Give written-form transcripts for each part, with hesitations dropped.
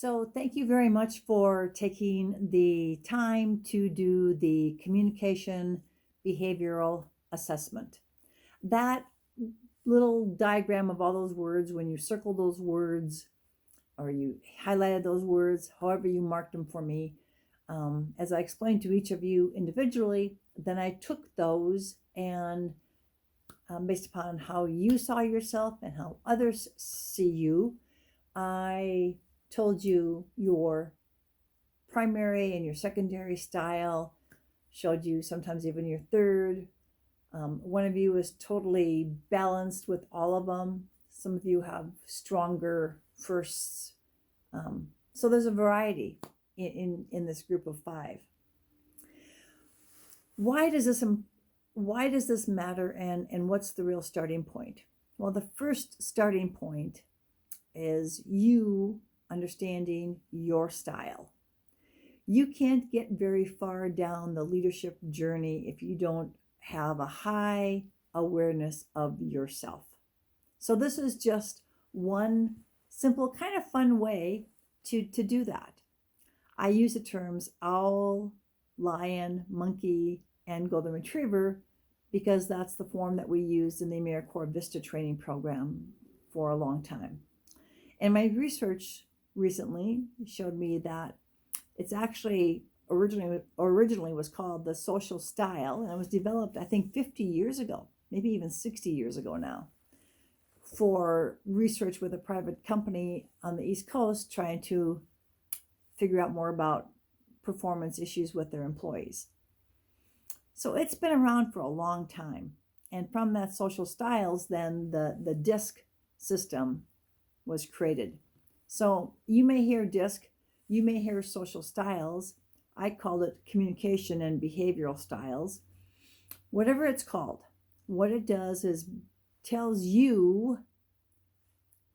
So, thank you very much for taking the time to do the communication behavioral assessment. That little diagram of all those words, when you circle those words or you highlighted those words, however you marked them for me, as I explained to each of you individually, then I took those and based upon how you saw yourself and how others see you, I told you your primary and your secondary style, showed you sometimes even your third. One of you is totally balanced with all of them. Some of you have stronger firsts. So there's a variety in this group of five. Why does this matter, and what's the real starting point? Well, the first starting point is you understanding your style. You can't get very far down the leadership journey if you don't have a high awareness of yourself. So this is just one simple, kind of fun way to do that. I use the terms owl, lion, monkey, and golden retriever because that's the form that we used in the AmeriCorps Vista training program for a long time. And my research recently showed me that it's actually originally was called the social style, and it was developed, I think, 50 years ago, maybe even 60 years ago now, for research with a private company on the East Coast trying to figure out more about performance issues with their employees. So it's been around for a long time. And from that social styles, then the DISC system was created. So you may hear DISC, you may hear social styles. I called it communication and behavioral styles. Whatever it's called, what it does is tells you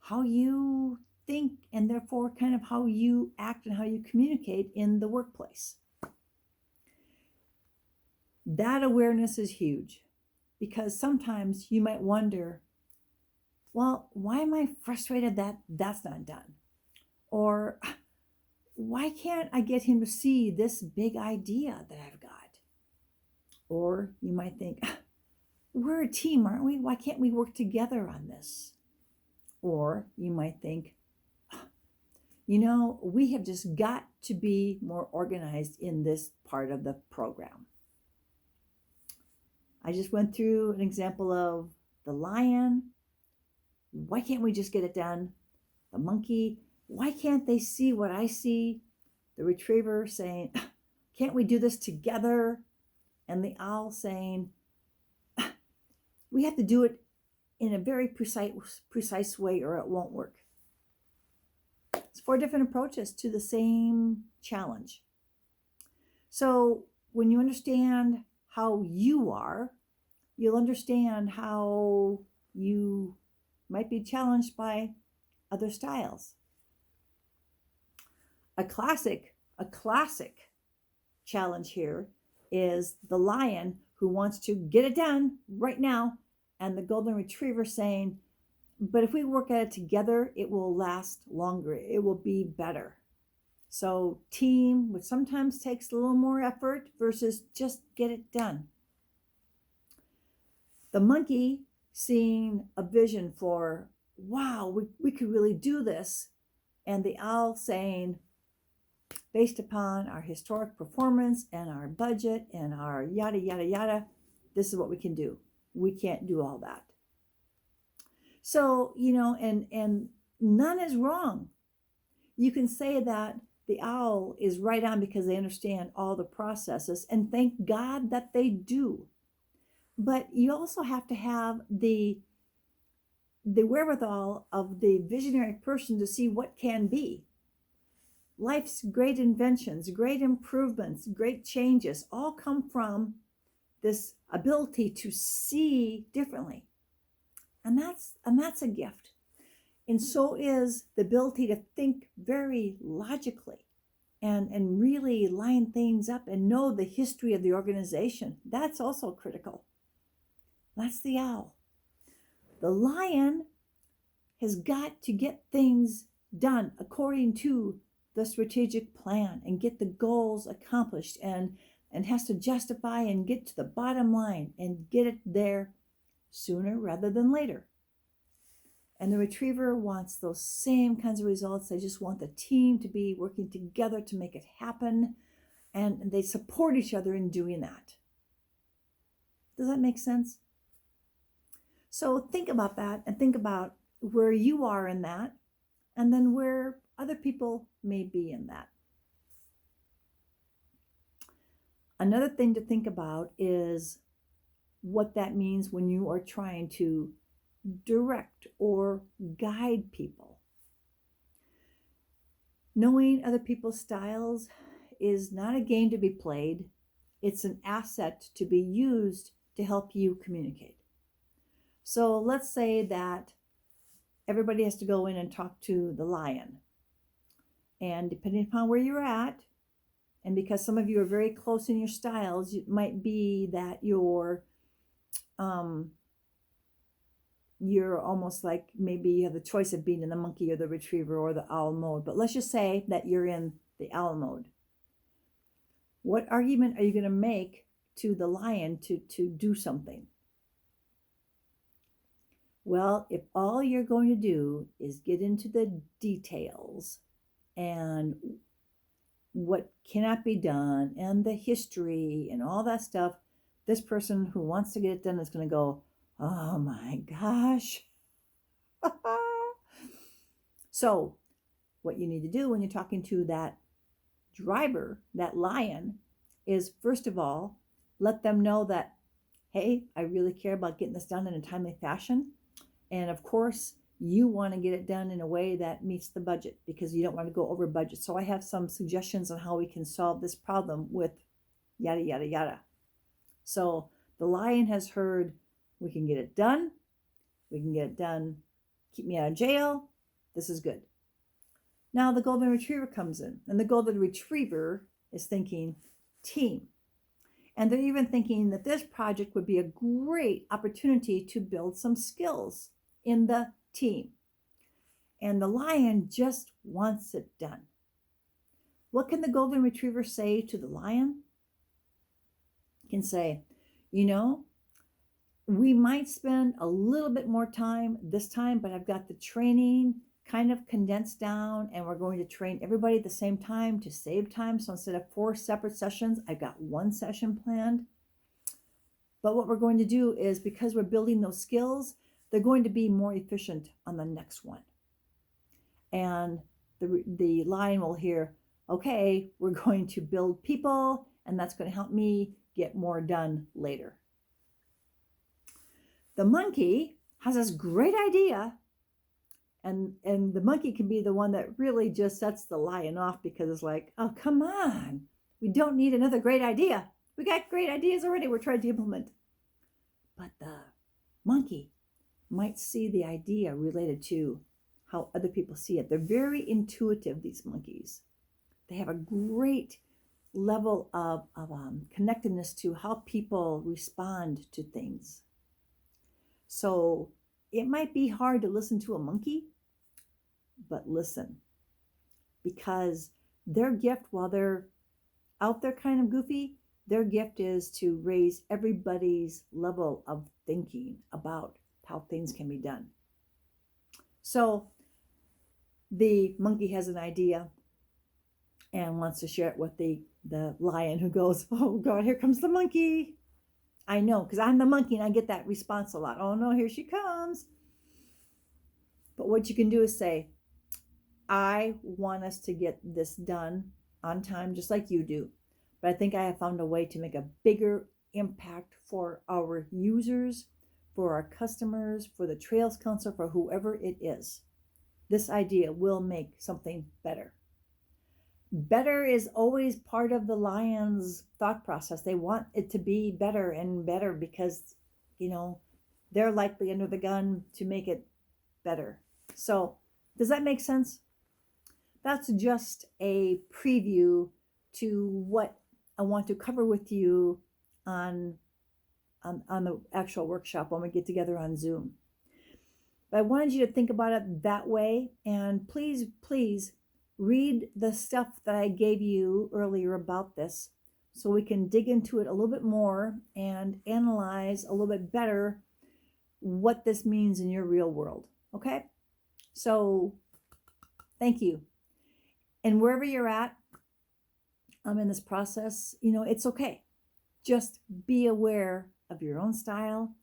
how you think and therefore kind of how you act and how you communicate in the workplace. That awareness is huge because sometimes you might wonder, well, why am I frustrated that that's not done? Or why can't I get him to see this big idea that I've got? Or you might think, we're a team, aren't we? Why can't we work together on this? Or you might think, we have just got to be more organized in this part of the program. I just went through an example of the lion. Why can't we just get it done? The monkey. Why can't they see what I see? The retriever saying, can't we do this together? And the owl saying, we have to do it in a very precise way or it won't work. It's 4 different approaches to the same challenge. So when you understand how you are, you'll understand how you might be challenged by other styles. A classic challenge here is the lion who wants to get it done right now, and the golden retriever saying, but if we work at it together, it will last longer. It will be better. So team, which sometimes takes a little more effort versus just get it done. The monkey seeing a vision for, wow, we could really do this. And the owl saying, based upon our historic performance and our budget and our yada, yada, yada, this is what we can do. We can't do all that. So, and none is wrong. You can say that the owl is right on because they understand all the processes, and thank God that they do. But you also have to have the wherewithal of the visionary person to see what can be. Life's great inventions, great improvements, great changes all come from this ability to see differently. And that's a gift. And so is the ability to think very logically and really line things up and know the history of the organization. That's also critical. That's the owl. The lion has got to get things done according to the strategic plan and get the goals accomplished and has to justify and get to the bottom line and get it there sooner rather than later. And the retriever wants those same kinds of results. They just want the team to be working together to make it happen. And they support each other in doing that. Does that make sense? So think about that and think about where you are in that and then where other people may be in that. Another thing to think about is what that means when you are trying to direct or guide people. Knowing other people's styles is not a game to be played. It's an asset to be used to help you communicate. So let's say that everybody has to go in and talk to the lion. And depending upon where you're at, and because some of you are very close in your styles, it might be that you're almost like maybe you have the choice of being in the monkey or the retriever or the owl mode. But let's just say that you're in the owl mode. What argument are you going to make to the lion to do something? Well, if all you're going to do is get into the details and what cannot be done and the history and all that stuff, this person who wants to get it done is going to go, oh my gosh. So what you need to do when you're talking to that driver, that lion, is first of all, let them know that, hey, I really care about getting this done in a timely fashion. And of course, you want to get it done in a way that meets the budget because you don't want to go over budget. So I have some suggestions on how we can solve this problem with yada, yada, yada. So the lion has heard, we can get it done. We can get it done. Keep me out of jail. This is good. Now the golden retriever comes in, and the golden retriever is thinking team. And they're even thinking that this project would be a great opportunity to build some skills in the team. And the lion just wants it done. What can the golden retriever say to the lion? He can say, we might spend a little bit more time this time, but I've got the training kind of condensed down, and we're going to train everybody at the same time to save time. So instead of 4 separate sessions, I've got 1 session planned. But what we're going to do is, because we're building those skills, they're going to be more efficient on the next one. And the lion will hear, okay, we're going to build people, and that's going to help me get more done later. The monkey has this great idea, and the monkey can be the one that really just sets the lion off because it's like, oh, come on. We don't need another great idea. We got great ideas already we're trying to implement. But the monkey might see the idea related to how other people see it. They're very intuitive, these monkeys. They have a great level of connectedness to how people respond to things. So it might be hard to listen to a monkey, but listen, because their gift, while they're out there kind of goofy, their gift is to raise everybody's level of thinking about how things can be done. So the monkey has an idea and wants to share it with the lion, who goes, oh God, here comes the monkey. I know, because I'm the monkey and I get that response a lot. Oh no, here she comes. But what you can do is say, I want us to get this done on time, just like you do. But I think I have found a way to make a bigger impact for our users, for our customers, for the Trails Council, for whoever it is. This idea will make something better. Better is always part of the lion's thought process. They want it to be better and better because, they're likely under the gun to make it better. So, does that make sense? That's just a preview to what I want to cover with you on the actual workshop when we get together on Zoom. But I wanted you to think about it that way, and please Read the stuff that I gave you earlier about this so we can dig into it a little bit more and analyze a little bit better what this means in your real world. Okay? So, thank you. And wherever you're at, in this process, it's okay. Just be aware of your own style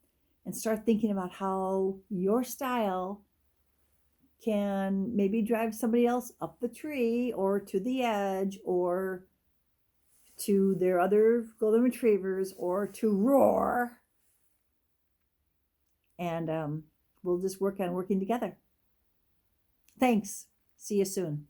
and start thinking about how your style can maybe drive somebody else up the tree or to the edge or to their other golden retrievers or to roar. And we'll just work on working together. Thanks. See you soon.